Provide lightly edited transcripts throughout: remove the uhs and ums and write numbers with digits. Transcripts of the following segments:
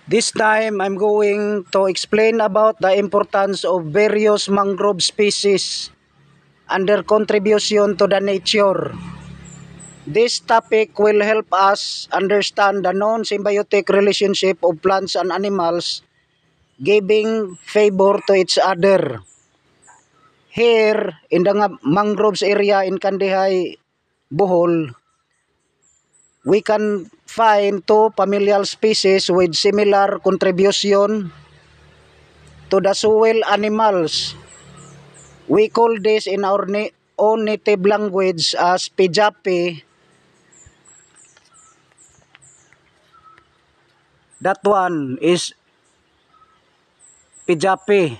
This time, I'm going to explain about the importance of various mangrove species and their contribution to the nature. This topic will help us understand the non-symbiotic relationship of plants and animals, giving favor to each other. Here, in the mangroves area in Kandihay, Bohol, we can find two familial species with similar contribution to the soil animals. We call this in our own native language as pijapi. That one is pijapi.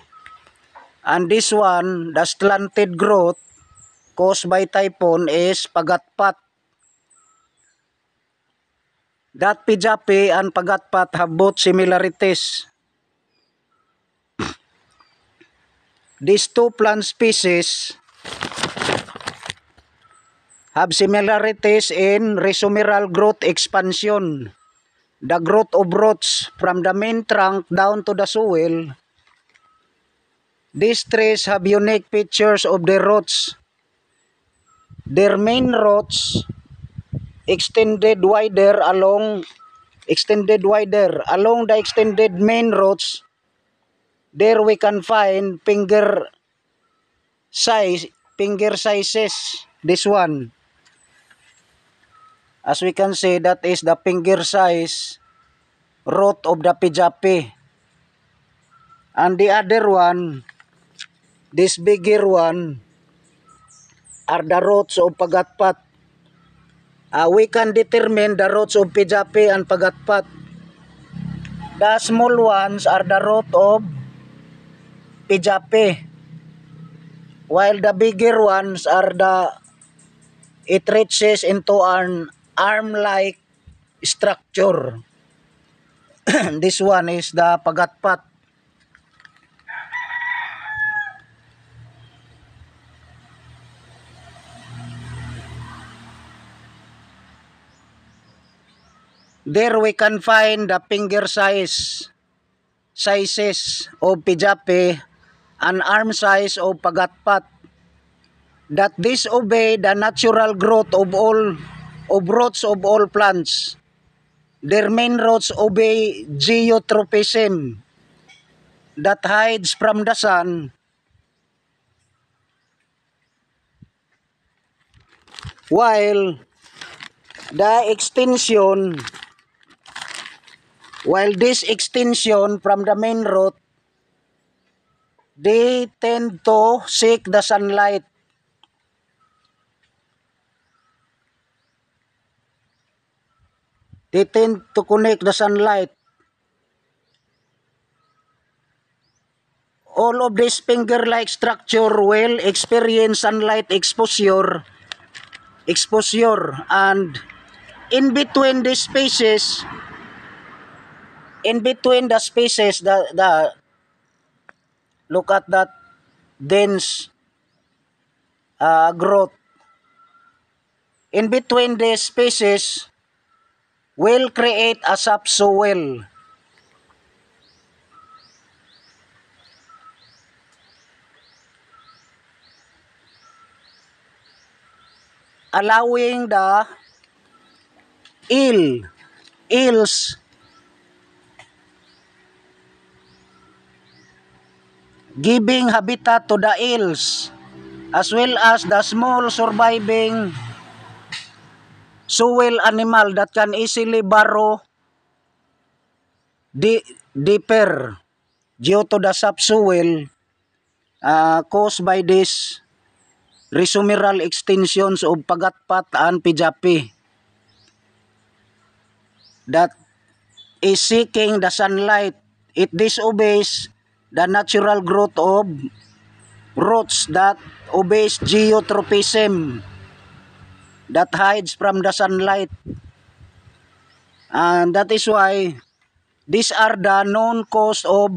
And this one, the slanted growth caused by typhoon is pagatpat. That pijapi and pagatpat have both similarities. These two plant species have similarities in rhizomeral growth expansion. The growth of roots from the main trunk down to the soil. These trees have unique features of their roots. Their main roots extended wider along the extended main roots. There we can find finger sizes. This one, as we can see, that is the finger size root of the pijapi. And the other one, this bigger one, are the roots of pagatpat. We can determine the roots of pijapi and pagatpat. The small ones are the root of pijapi, while the bigger ones are it reaches into an arm-like structure. This one is the pagatpat. There we can find the finger sizes of pijapi and arm size of pagatpat, that disobey the natural growth of roots of all plants. Their main roots obey geotropism, that hides from the sun, while this extension from the main root, they tend to seek the sunlight. They tend to connect the sunlight. All of this finger-like structure will experience sunlight exposure, and in between the spaces, the look at that dense growth. In between the spaces will create a subsoil, allowing the eels giving habitat to the eels, as well as the small surviving soil animal that can easily burrow deeper due to the subsoil caused by this rhizomeral extensions of pagatpat and pijapi that is seeking the sunlight. It disobeys the natural growth of roots that obeys geotropism, that hides from the sunlight. And that is why these are the known cause of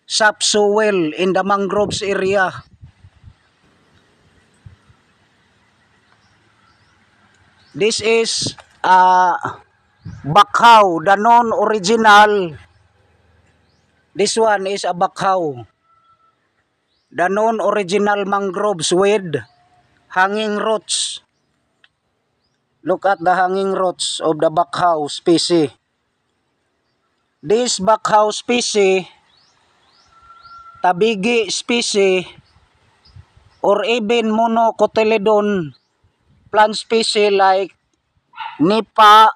subsoil in the mangroves area. This is bakhaw, the non-original This one is a bakhaw. The non-original mangroves with hanging roots. Look at the hanging roots of the bakhaw species. This bakhaw species, tabigi species, or even monocotyledon plant species like nipa.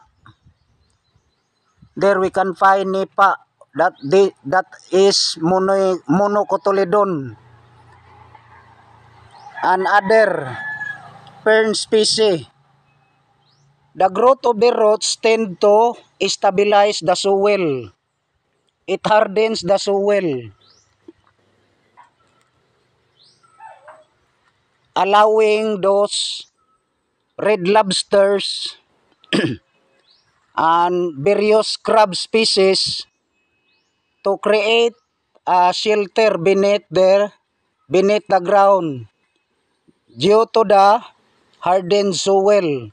There we can find nipa. That is monocotyledon. And other fern species. The growth of the roots tend to stabilize the soil. It hardens the soil, allowing those red lobsters and various crab species to create a shelter beneath the ground due to the hardened soil.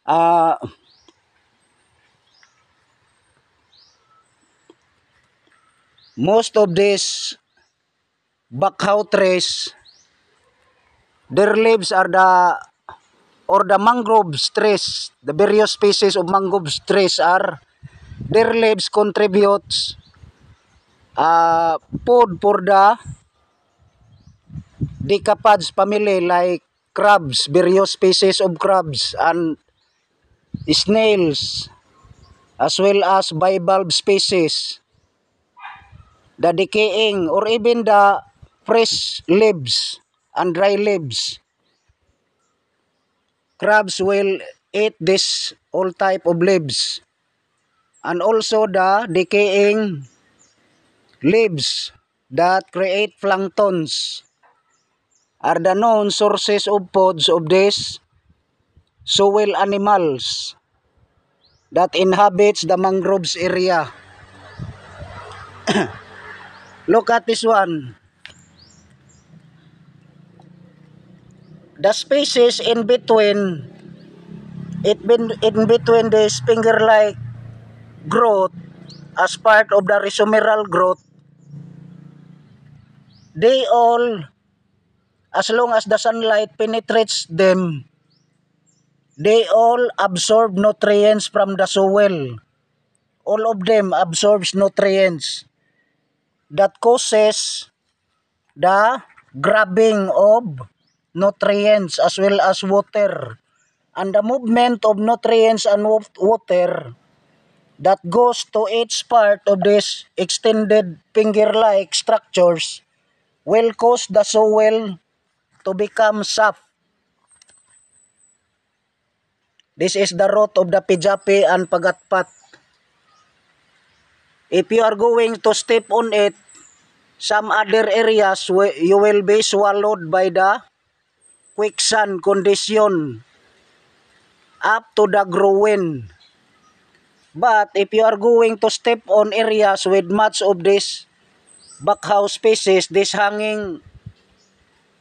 Uh, Most of these bakhaw trees, their leaves are the mangrove trees, the various species of mangrove trees are, their leaves contributes food for the decapods family like crabs, various species of crabs and snails, as well as bivalve species. The decaying or even the fresh leaves and dry leaves. Crabs will eat this all type of leaves. And also the decaying leaves that create planktons are the known sources of foods of these soil animals that inhabits the mangroves area. Look at this one. The spaces in between this finger-like growth as part of the rhizomeral growth, they all, as long as the sunlight penetrates them, they all absorb nutrients from the soil. All of them absorbs nutrients that causes the grabbing of nutrients as well as water. And the movement of nutrients and water that goes to each part of this extended finger-like structures will cause the soil to become soft. This is the root of the pijapi and pagatpat. If you are going to step on it, some other areas you will be swallowed by the quicksand condition up to the groin. But if you are going to step on areas with much of this bakhaw species, this hanging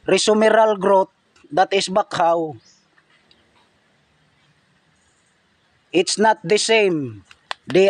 rhizomeral growth, that is bakhaw, it's not the same.